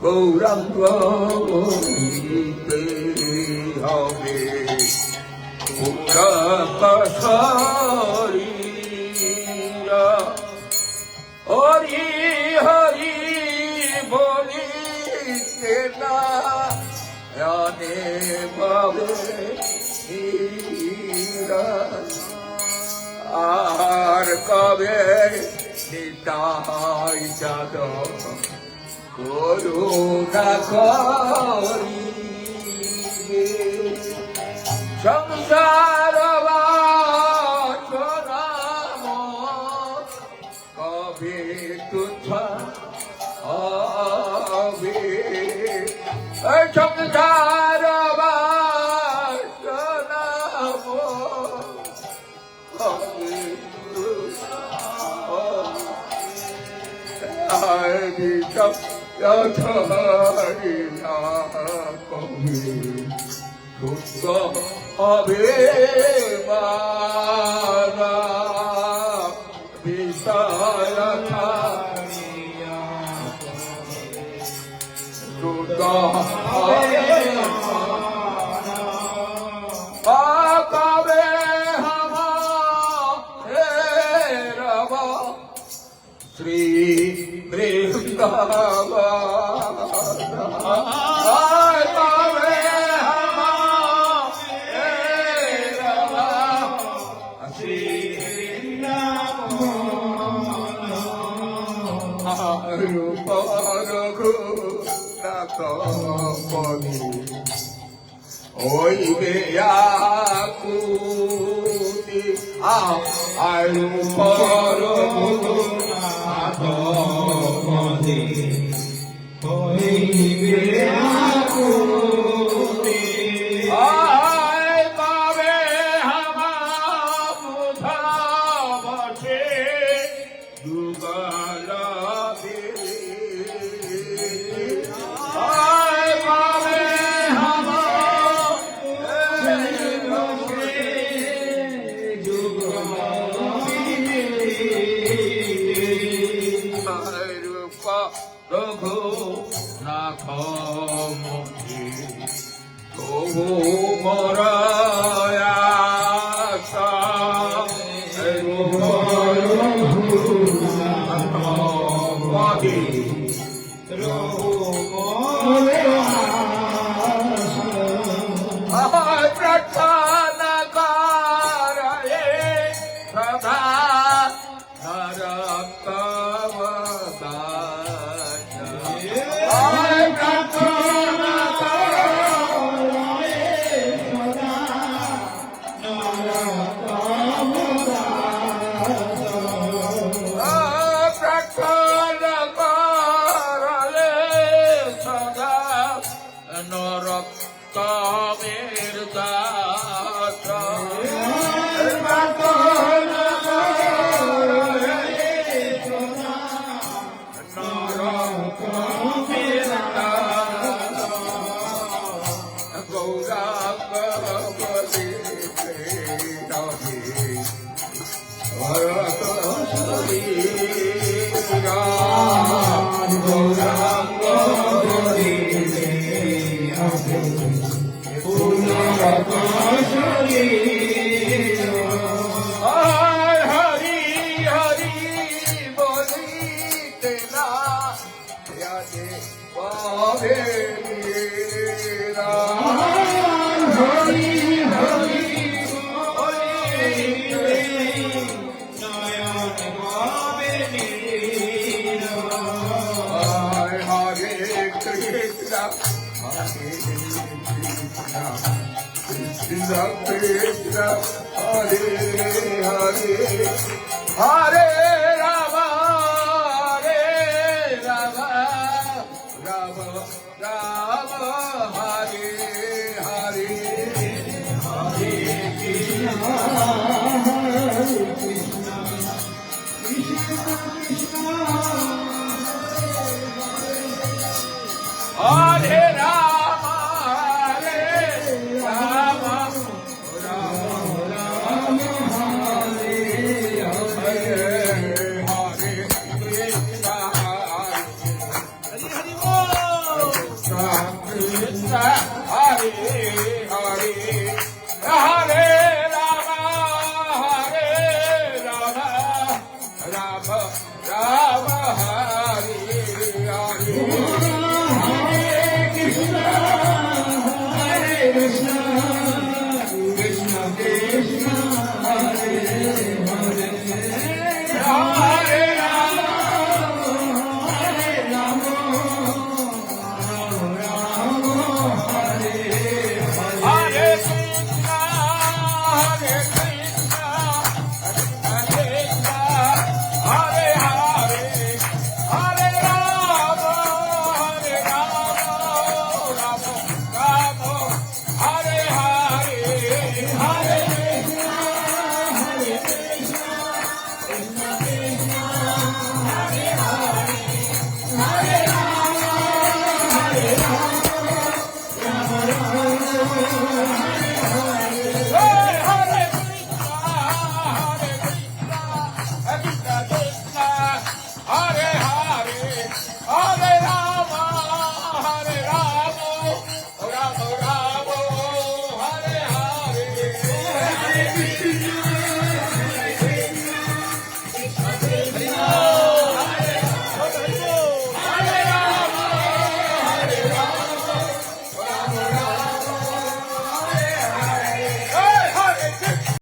গৌরাঙ্গ হইতে হবে শরীরা হরি হরি বলিতে না জানে ভাবে আর কবে নিতাই চাঁদ করুণা করিবে সংসার বাসনাম কবে তুচ্ছ হবে সংসার বাসনাম কবে যথরিয়া কবে সুস্থ হবে মানা বিষয় সুস্থ হবে কবে রব শ্রী ওইবে আকুতি আলু পর ওইবে আকুতি আয় পাবে হামা বুধা বসে যুগল রঘু নাথ মুখে তবু মরায়াসা প্রার্থনা করে সদা নরকের দাতা গৌরাঙ্গ বলিতে ভরত শরীরা গৌরাঙ্গ বলিতে হরি হরি বলিতে না জানে পাবে হরি হরি বলিতে নয়ন পাবে হরে Krishna Krishna Krishna Hare Hare Hare Rama Hare Rama Rama Rama Hare Hare Hare Krishna Hare Krishna Krishna Krishna Hare Rama Hare Rama, Hare Rama,